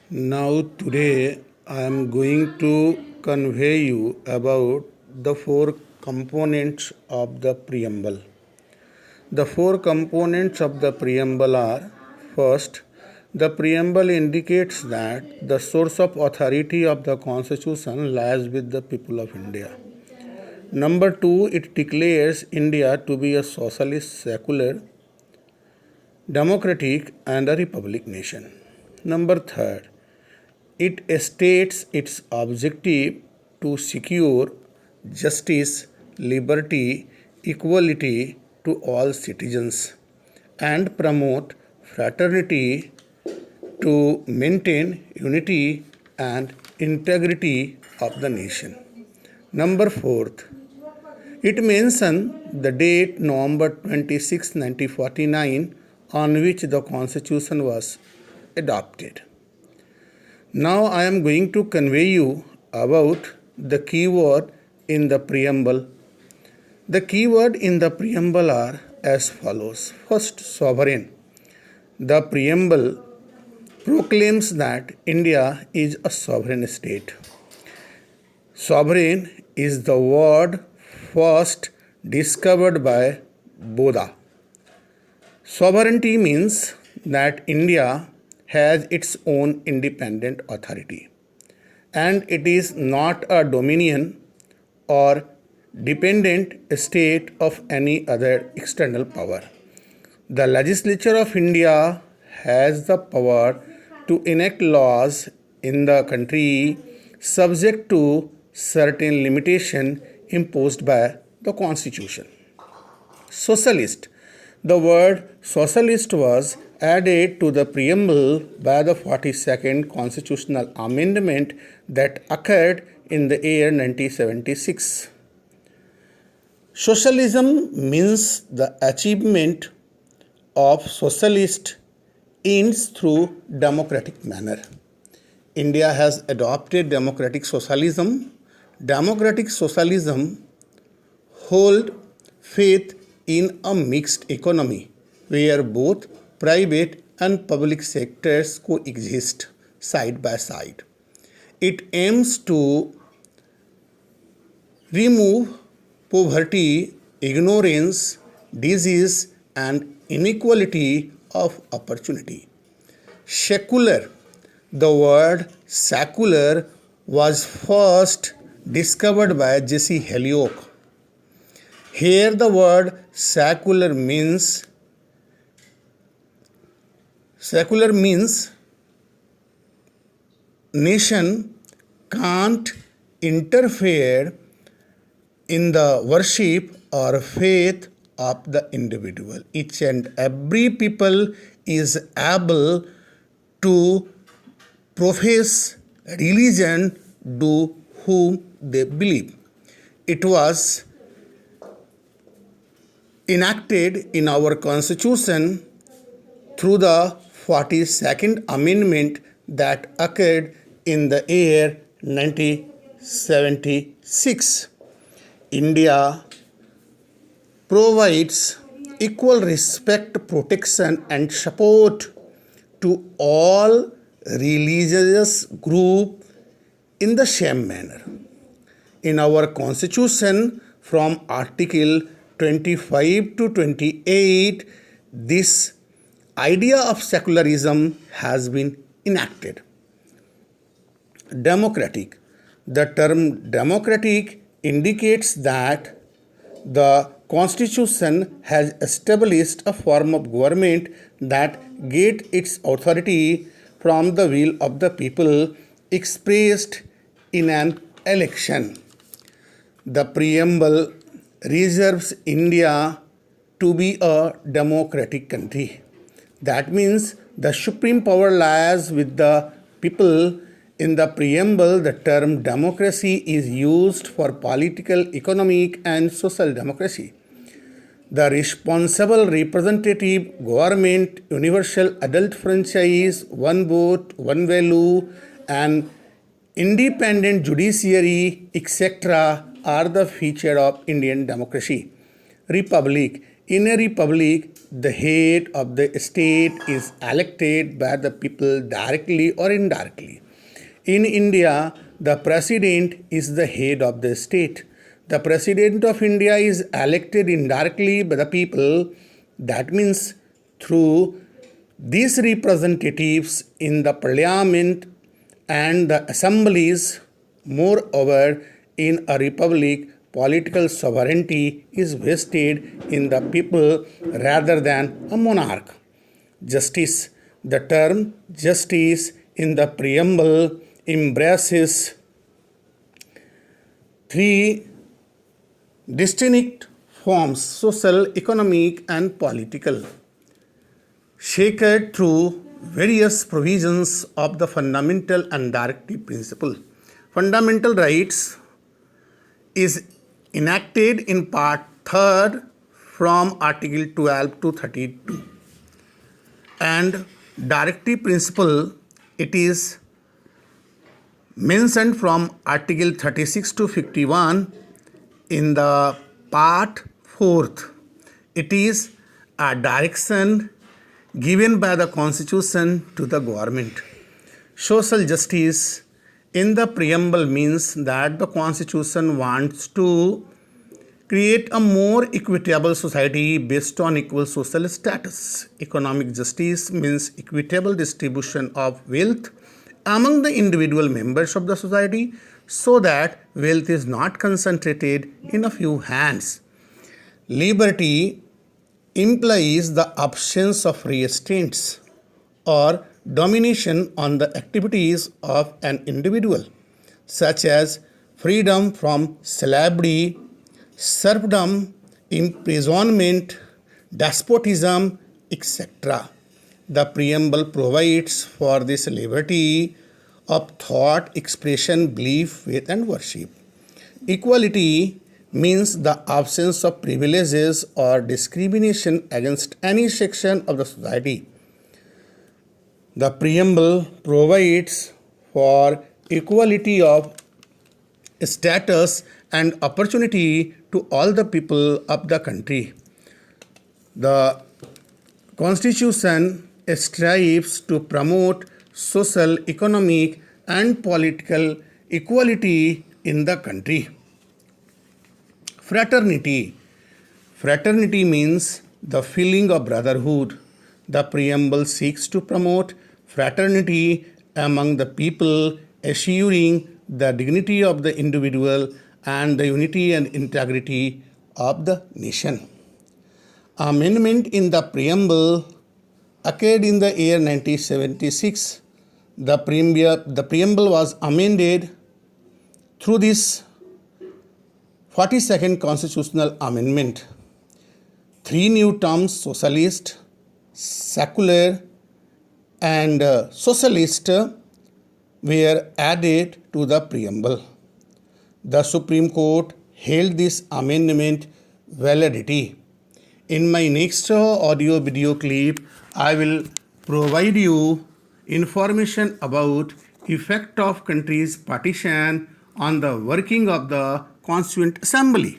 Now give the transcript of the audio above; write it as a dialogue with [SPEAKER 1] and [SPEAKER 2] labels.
[SPEAKER 1] Now, today I am going to convey you about the four components of the preamble. The four components of the preamble are: first, the preamble indicates that the source of authority of the Constitution lies with the people of India. Number two, it declares India to be a socialist, secular, democratic, and a republic nation. Number third, it states its objective to secure justice, liberty, equality to all citizens and promote fraternity to maintain unity and integrity of the nation. Number fourth, it mentions the date November 26, 1949, on which the Constitution was adopted. Now I am going to convey you about the keyword in the preamble. The keyword in the preamble are as follows. First, sovereign. The preamble proclaims that India is a sovereign state. Sovereign is the word first discovered by Bodha. Sovereignty means that India has its own independent authority and it is not a dominion or dependent state of any other external power. The legislature of India has the power to enact laws in the country subject to certain limitation imposed by the Constitution. Socialist. The word socialist was added to the preamble by the 42nd Constitutional Amendment that occurred in the year 1976. Socialism means the achievement of socialist ends through democratic manner. India has adopted democratic socialism. Democratic socialism hold faith in a mixed economy where both private and public sectors coexist side by side. It aims to remove poverty, ignorance, disease, and inequality of opportunity. Secular. The word secular was first discovered by J.C. Holyoake. Here the word secular means nation can't interfere in the worship or faith of the individual. Each and every people is able to profess religion to whom they believe. It was enacted in our Constitution through the 42nd Amendment that occurred in the year 1976. India provides equal respect, protection, and support to all religious groups in the same manner. In our Constitution, from Article 25 to 28, this idea of secularism has been enacted. Democratic. The term democratic indicates that the Constitution has established a form of government that gets its authority from the will of the people expressed in an election. The preamble reserves India to be a democratic country. That means the supreme power lies with the people. In the preamble, the term democracy is used for political, economic, and social democracy. The responsible representative government, universal adult franchise, one vote, one value, and independent judiciary, etc., are the feature of Indian democracy. Republic. In a republic, the head of the state is elected by the people directly or indirectly. In India, the president is the head of the state. The president of India is elected indirectly by the people. That means through these representatives in the parliament and the assemblies. Moreover, in a republic, political sovereignty is vested in the people rather than a monarch. Justice. The term justice in the preamble embraces three distinct forms: social, economic, and political, shared through various provisions of the fundamental and directive principle. Fundamental rights is enacted in part 3rd from Article 12 to 32, and directive principle it is mentioned from Article 36 to 51 in the part 4th. It is a direction given by the Constitution to the government. Social justice in the preamble means that the Constitution wants to create a more equitable society based on equal social status. Economic justice means equitable distribution of wealth among the individual members of the society so that wealth is not concentrated in a few hands. Liberty implies the absence of restraints or domination on the activities of an individual, such as freedom from slavery, serfdom, imprisonment, despotism, etc. The preamble provides for this liberty of thought, expression, belief, faith, and worship. Equality means the absence of privileges or discrimination against any section of the society. The preamble provides for equality of status and opportunity to all the people of the country. The Constitution strives to promote social, economic, and political equality in the country. Fraternity. Fraternity means the feeling of brotherhood. The preamble seeks to promote fraternity among the people, assuring the dignity of the individual and the unity and integrity of the nation. Amendment in the preamble occurred in the year 1976. The preamble was amended through this 42nd constitutional amendment. 3 new terms, socialist, secular, and socialist, were added to the preamble. The Supreme Court held this amendment validity. In my next audio video clip, I will provide you information about effect of country's partition on the working of the Constituent Assembly.